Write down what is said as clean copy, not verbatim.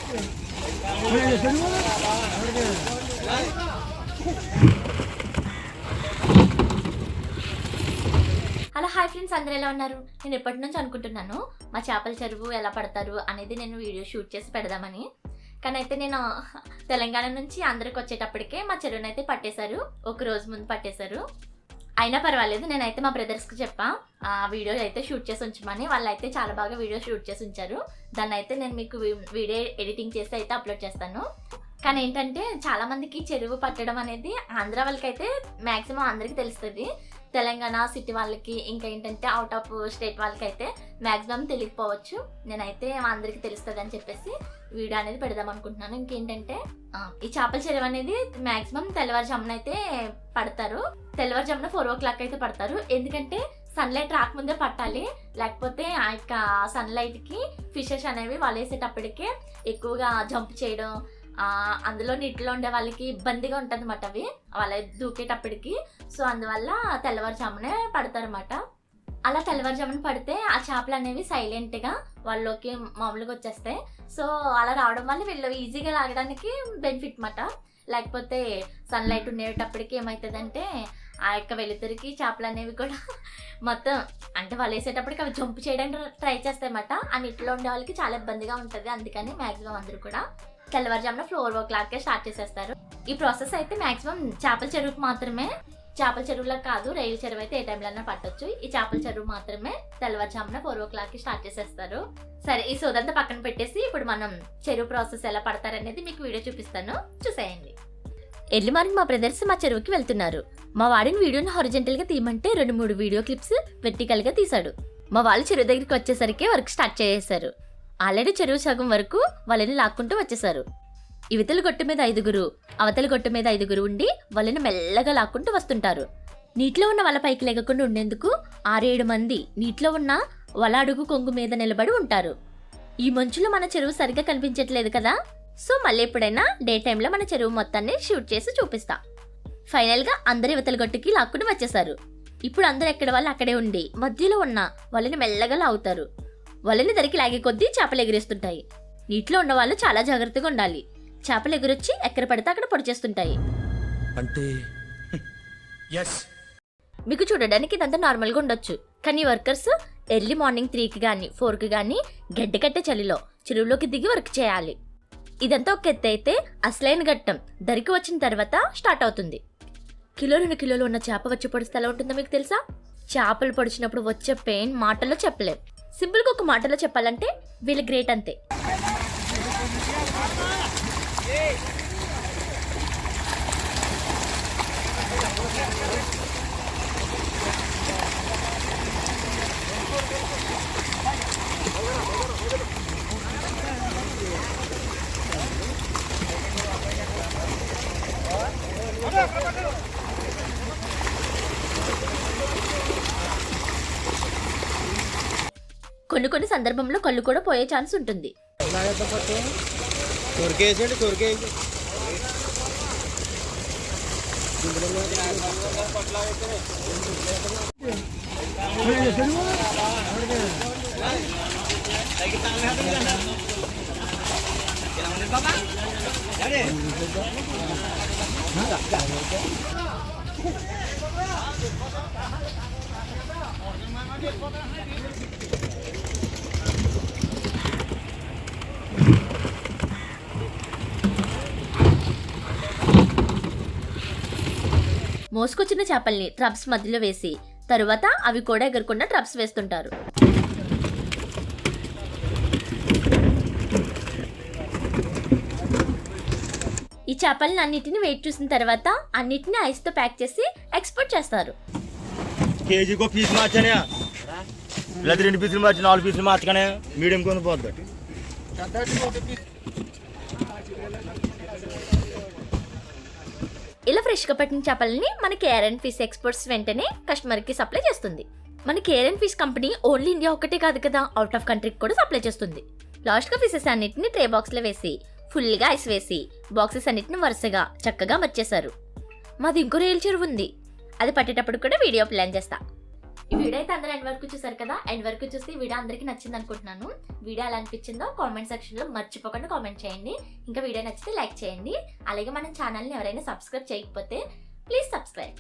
Hello hi friends, అందరూ ఎలా ఉన్నారు? నేను ఎప్పటి నుంచి అనుకుంటున్నాను మా చేపల చెరువు ఎలా పడతారు అనేది నేను వీడియో షూట్ చేసి పెడదామని. కానీ అయితే నేను తెలంగాణ నుంచి ఆంధ్రాకి వచ్చేటప్పటికే మా చెరువునైతే పట్టేశారు, ఒక రోజు ముందు పట్టేశారు. అయినా పర్వాలేదు, నేనైతే మా బ్రదర్స్కి చెప్పా ఆ వీడియో అయితే షూట్ చేసి ఉంచమని. వాళ్ళు అయితే చాలా బాగా వీడియో షూట్ చేసి ఉంచారు. దాన్ని అయితే నేను మీకు వీడియో ఎడిటింగ్ చేసి అయితే అప్లోడ్ చేస్తాను. కానీ ఏంటంటే చాలా మందికి చెరువు పట్టడం అనేది ఆంధ్ర వాళ్ళకైతే మ్యాక్సిమం అందరికీ తెలుస్తుంది. తెలంగాణ సిటీ వాళ్ళకి, ఇంకా ఏంటంటే అవుట్ ఆఫ్ స్టేట్ వాళ్ళకి అయితే మ్యాక్సిమం తెలియకపోవచ్చు. నేనైతే అందరికీ తెలుస్తుంది అని చెప్పేసి వీడియో అనేది పెడదాం అనుకుంటున్నాను. ఇంకేంటంటే ఈ చేపల చెరువు అనేది మ్యాక్సిమం తెల్లవారుజామున అయితే పడతారు. తెల్లవారుజామున 4 o'clock అయితే పడతారు. ఎందుకంటే సన్లైట్ రాకముందే పట్టాలి, లేకపోతే ఆ యొక్క సన్లైట్కి ఫిషెస్ అనేవి వలేసేటప్పటికే ఎక్కువగా జంప్ చేయడం, అందులో నీటిలో ఉండే వాళ్ళకి ఇబ్బందిగా ఉంటుంది అన్నమాట అవి వాళ్ళ దూకేటప్పటికి. సో అందువల్ల తెల్లవారుజామునే పడతారన్నమాట. అలా తెల్లవారుజామున పడితే ఆ చేపలు అనేవి సైలెంట్గా వాళ్ళలోకి మామూలుగా వచ్చేస్తాయి. సో అలా రావడం వల్ల వీళ్ళు ఈజీగా లాగడానికి బెనిఫిట్ అన్నమాట. లేకపోతే సన్లైట్ ఉండేటప్పటికి ఏమవుతుందంటే ఆ యొక్క వెలుతురికి చేపలు అనేవి కూడా మొత్తం అంటే వాళ్ళు వేసేటప్పటికి అవి జంప్ చేయడానికి ట్రై చేస్తాయి అన్నమాట. ఆ నీటిలో ఉండే వాళ్ళకి చాలా ఇబ్బందిగా ఉంటుంది. అందుకని మ్యాక్సిమం అందరూ కూడా తెల్లవారుజామున 4 o'clock స్టార్ట్ చేసేస్తారు. ఈ ప్రాసెస్ అయితే మ్యాక్సిమం చేపల చెరువుకి మాత్రమే, చేపల చెరువులో కాదు, రైలు చెరువు అయితే ఏ టైంలో పట్టొచ్చు. ఈ చేపల చెరువు మాత్రమే తెల్లవారుజామున 4 o'clock స్టార్ట్ చేసేస్తారు. సరే, ఈ సోదంతా పక్కన పెట్టేసి ఇప్పుడు మనం చెరువు ప్రాసెస్ ఎలా పడతారనేది మీకు వీడియో చూపిస్తాను, చూసేయండి. ఎర్లీ మార్నింగ్ మా బ్రదర్స్ మా చెరువుకి వెళ్తున్నారు. మా వాడిని వీడియోని హారిజెంటల్ గా తీయమంటే 2-3 వీడియో క్లిప్స్ వెర్టికల్ గా తీశాడు. మా వాళ్ళు చెరువు దగ్గరికి వచ్చేసరికి వర్క్ స్టార్ట్ చేసేశారు. ఆల్రెడీ చెరువు సగం వరకు వాళ్ళని లాక్కుంటూ వచ్చేసారు. ఇవతల గొట్టు మీద 5 అవతల గొట్టు మీద 5 ఉండి వాళ్ళని మెల్లగా లాక్కుంటూ వస్తుంటారు. నీటిలో ఉన్న వల పైకి లేకుండా ఉండేందుకు 6-7 మంది నీటిలో ఉన్న వల అడుగు కొంగు మీద నిలబడి ఉంటారు. ఈ మంచులో మన చెరువు సరిగ్గా కనిపించట్లేదు కదా, సో మళ్ళీ ఎప్పుడైనా డే టైంలో మన చెరువు మొత్తాన్ని షూట్ చేసి చూపిస్తా. ఫైనల్గా అందరు ఇవతల గొట్టుకి లాక్కుని వచ్చేసారు. ఇప్పుడు అందరు ఎక్కడ వాళ్ళు అక్కడే ఉండి మధ్యలో ఉన్న వాళ్ళని మెల్లగా లాగుతారు. వాళ్ళని దరికి లాగే కొద్దీ చేపలు ఎగిరేస్తుంటాయి. నీటిలో ఉన్న వాళ్ళు చాలా జాగ్రత్తగా ఉండాలి. చేపలు ఎగురొచ్చి ఎక్కడ పడితే అక్కడ పొడిచేస్తుంటాయి. అంటే మీకు చూడడానికి ఇదంతా నార్మల్గా ఉండొచ్చు, కానీ వర్కర్స్ ఎర్లీ మార్నింగ్ 3కి కానీ 4కి కానీ గడ్డ కట్టే చలిలో చెరువులోకి దిగి వర్క్ చేయాలి. ఇదంతా ఒక ఎత్తు అయితే అసలైన ఘట్టం దరికి వచ్చిన తర్వాత స్టార్ట్ అవుతుంది. 1-2 కిలోలు ఉన్న చేప వచ్చి పొడిస్తే ఎలా ఉంటుందో మీకు తెలుసా? చేపలు పొడిచినప్పుడు వచ్చే పెయిన్ మాటల్లో చెప్పలేం. సింపుల్గా ఒక మాటలో చెప్పాలంటే వీళ్ళు గ్రేట్ అంతే. కొన్ని సందర్భంలో కళ్ళు కూడా పోయే ఛాన్స్ ఉంటుంది. మోసుకొచ్చిన చేపల్ని ట్రబ్స్ మధ్యలో వేసి తరువాత అవి కూడా ఎగరకుండా ట్రబ్స్ వేస్తుంటారు. ఈ చేపల్ని అన్నిటిని వెయిట్ చూసిన తర్వాత అన్నిటిని ఐస్ తో ప్యాక్ చేసి ఎక్స్పోర్ట్ చేస్తారు. కేజీకో పీస్ మార్చానే, లేదా 2 పీసులు మార్చి 4 పీసులు మార్చగానే మీడియం కొని పోద్ది. ఇలా ఫ్రెష్గా పట్టిన చేపలని మన కేఆర్ అండ్ ఫిష్ ఎక్స్పోర్ట్స్ వెంటనే కస్టమర్కి సప్లై చేస్తుంది. మన KR and fish company only India ఒకటే కాదు కదా, అవుట్ ఆఫ్ కంట్రీకి కూడా సప్లై చేస్తుంది. లాస్ట్గా ఫిషెస్ అన్నిటిని ట్రే బాక్స్లో వేసి ఫుల్గా ఐస్ వేసి బాక్సెస్ అన్నిటిని వరుసగా చక్కగా మర్చేశారు. మాది ఇంకో రైలు చెరువు ఉంది, అది పట్టేటప్పుడు కూడా వీడియో ప్లాన్ చేస్తా. ఈ వీడియో అయితే అందరూ ఎండ్ వరకు చూసారు కదా. ఎండ్ వరకు చూస్తే ఈ వీడియో అందరికీ నచ్చింది అనుకుంటున్నాను. వీడియో ఎలా అనిపించిందో కామెంట్ సెక్షన్లో మర్చిపోకుండా కామెంట్ చేయండి. ఇంకా వీడియో నచ్చితే లైక్ చేయండి. అలాగే మన ఛానల్ని ఎవరైనా సబ్స్క్రైబ్ చేయకపోతే ప్లీజ్ సబ్స్క్రైబ్.